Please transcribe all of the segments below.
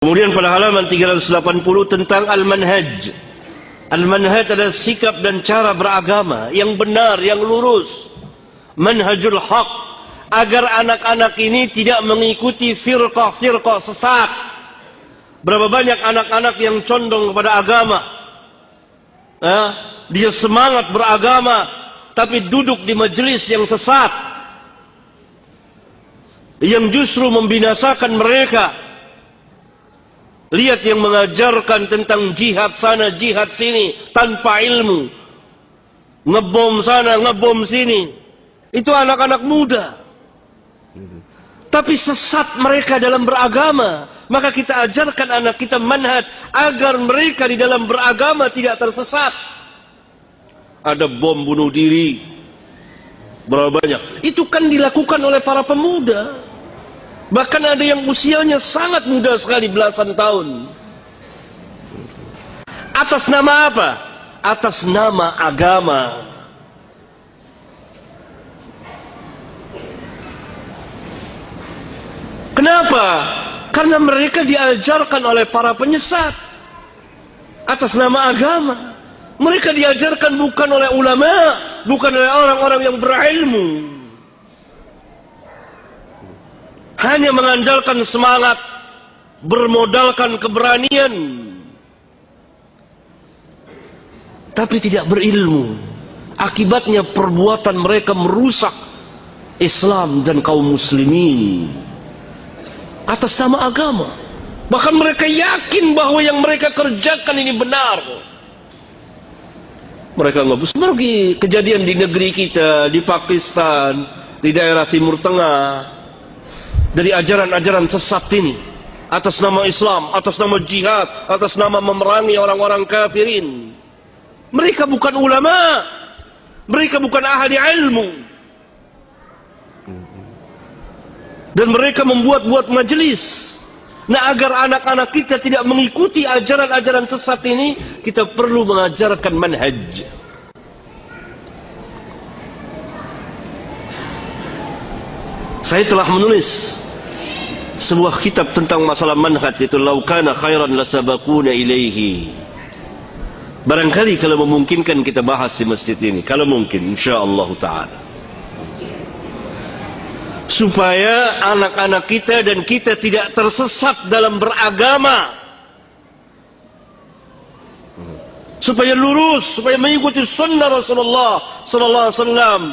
Kemudian pada halaman 380 tentang al-manhaj. Al-manhaj adalah sikap dan cara beragama yang benar, yang lurus. Manhajul haq, agar anak-anak ini tidak mengikuti firqah-firqah sesat. Berapa banyak anak-anak yang condong kepada agama, dia semangat beragama tapi duduk di majelis yang sesat, yang justru membinasakan mereka. Lihat yang mengajarkan tentang jihad sana, jihad sini, tanpa ilmu. Ngebom sana, ngebom sini. Itu anak-anak muda. Tapi sesat mereka dalam beragama. Maka kita ajarkan anak kita manhaj agar mereka di dalam beragama tidak tersesat. Ada bom bunuh diri. Berapa banyak? Itu kan dilakukan oleh para pemuda. Bahkan ada yang usianya sangat muda sekali, belasan tahun. Atas nama apa? Atas nama agama. Kenapa? Karena mereka diajarkan oleh para penyesat atas nama agama. Mereka diajarkan bukan oleh ulama, bukan oleh orang-orang yang berilmu. Hanya mengandalkan semangat, bermodalkan keberanian, tapi tidak berilmu. Akibatnya perbuatan mereka merusak Islam dan kaum muslimin atas nama agama. Bahkan mereka yakin bahwa yang mereka kerjakan ini benar. Mereka ngebus pergi kejadian di negeri kita, di Pakistan, di daerah Timur Tengah. Dari ajaran-ajaran sesat ini, atas nama Islam, atas nama jihad, atas nama memerangi orang-orang kafirin. Mereka bukan ulama, mereka bukan ahli ilmu, dan mereka membuat-buat majelis. Nah, agar anak-anak kita tidak mengikuti ajaran-ajaran sesat ini, kita perlu mengajarkan manhaj. Saya telah menulis sebuah kitab tentang masalah manhaj, yaitu Law kana khairan lasabaquna ilaihi. Barangkali kalau memungkinkan kita bahas di masjid ini, kalau mungkin, insyaallah taala, supaya anak-anak kita dan kita tidak tersesat dalam beragama, supaya lurus, supaya mengikuti sunnah Rasulullah sallallahu alaihi wasallam.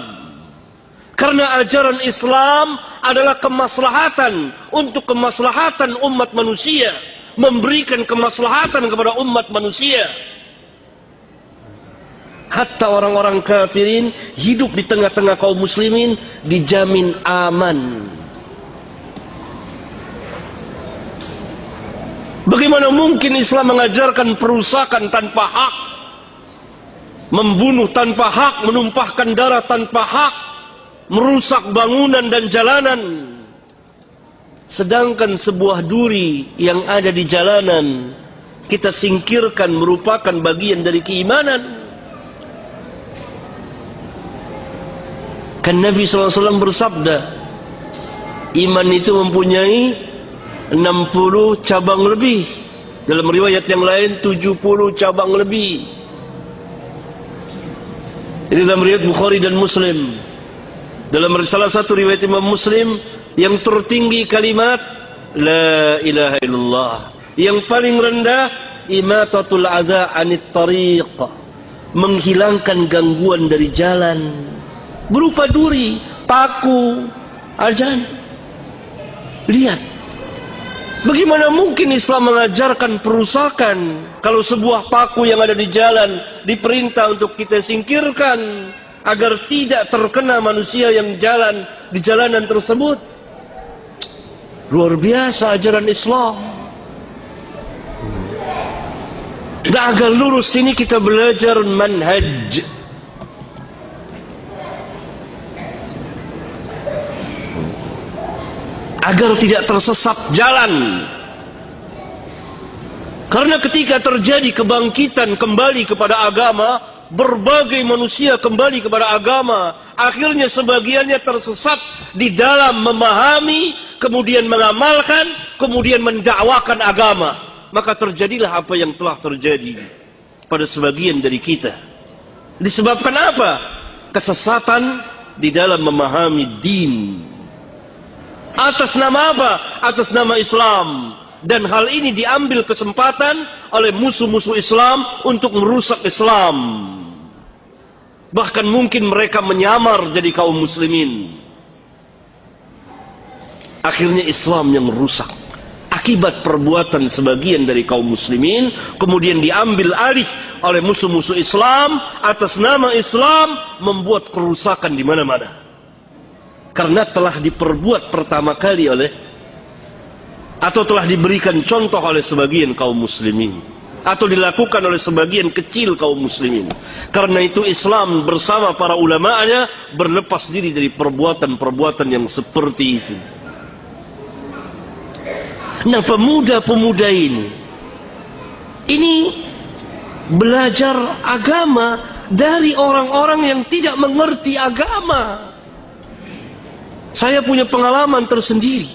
Karena ajaran Islam adalah kemaslahatan untuk kemaslahatan umat manusia, memberikan kemaslahatan kepada umat manusia. Hatta orang-orang kafirin hidup di tengah-tengah kaum muslimin dijamin aman. Bagaimana mungkin Islam mengajarkan perusakan tanpa hak, membunuh tanpa hak, menumpahkan darah tanpa hak, merusak bangunan dan jalanan, sedangkan sebuah duri yang ada di jalanan kita singkirkan merupakan bagian dari keimanan. Kan Nabi SAW bersabda, iman itu mempunyai 60 cabang lebih, dalam riwayat yang lain 70 cabang lebih. Ini dalam riwayat Bukhari dan Muslim. Dalam salah satu riwayat Imam Muslim, yang tertinggi kalimat La ilaha illallah, yang paling rendah imatatul adza anit tariq, menghilangkan gangguan dari jalan, berupa duri, paku, ajan. Lihat, bagaimana mungkin Islam mengajarkan perusakan kalau sebuah paku yang ada di jalan diperintah untuk kita singkirkan agar tidak terkena manusia yang jalan di jalanan tersebut. Luar biasa ajaran Islam. Dan agar lurus ini kita belajar manhaj. Agar tidak tersesat jalan. Karena ketika terjadi kebangkitan kembali kepada agama, berbagai manusia kembali kepada agama, akhirnya sebagiannya tersesat di dalam memahami, kemudian mengamalkan, kemudian mendakwakan agama, maka terjadilah apa yang telah terjadi pada sebagian dari kita. Disebabkan apa? Kesesatan di dalam memahami din. Atas nama apa? Atas nama Islam. Dan hal ini diambil kesempatan oleh musuh-musuh Islam untuk merusak Islam. Bahkan mungkin mereka menyamar jadi kaum muslimin. Akhirnya Islam yang rusak akibat perbuatan sebagian dari kaum muslimin, kemudian diambil alih oleh musuh-musuh Islam atas nama Islam, membuat kerusakan di mana-mana. Karena telah diperbuat pertama kali oleh, atau telah diberikan contoh oleh sebagian kaum muslimin, atau dilakukan oleh sebagian kecil kaum muslimin. Karena itu Islam bersama para ulama'nya berlepas diri dari perbuatan-perbuatan yang seperti itu. Nah, pemuda-pemuda ini belajar agama dari orang-orang yang tidak mengerti agama. Saya punya pengalaman tersendiri.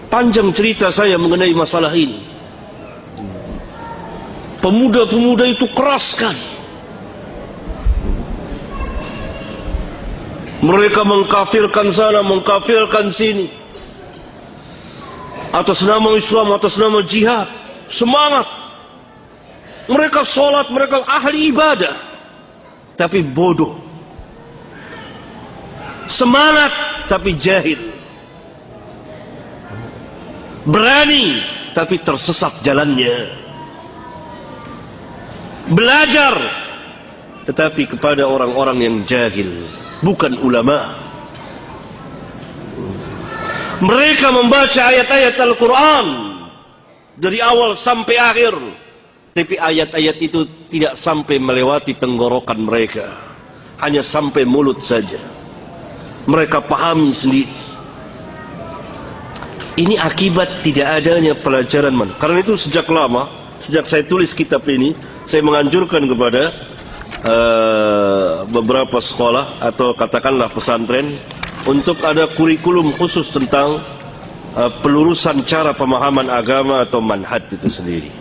Panjang cerita saya mengenai masalah ini. Pemuda-pemuda itu keras sekali. Mereka mengkafirkan sana, mengkafirkan sini. Atas nama Islam, atas nama jihad. Semangat. Mereka sholat, mereka ahli ibadah. Tapi bodoh. Semangat, tapi jahil. Berani, tapi tersesat jalannya. Belajar, tetapi kepada orang-orang yang jahil, bukan ulama. Mereka membaca ayat-ayat Al-Quran dari awal sampai akhir, tapi ayat-ayat itu tidak sampai melewati tenggorokan mereka, hanya sampai mulut saja. Mereka pahami sendiri. Ini akibat tidak adanya pelajaran manhaj. Karena itu sejak lama, sejak saya tulis kitab ini, saya menganjurkan kepada beberapa sekolah atau katakanlah pesantren untuk ada kurikulum khusus tentang pelurusan cara pemahaman agama atau manhaj itu sendiri.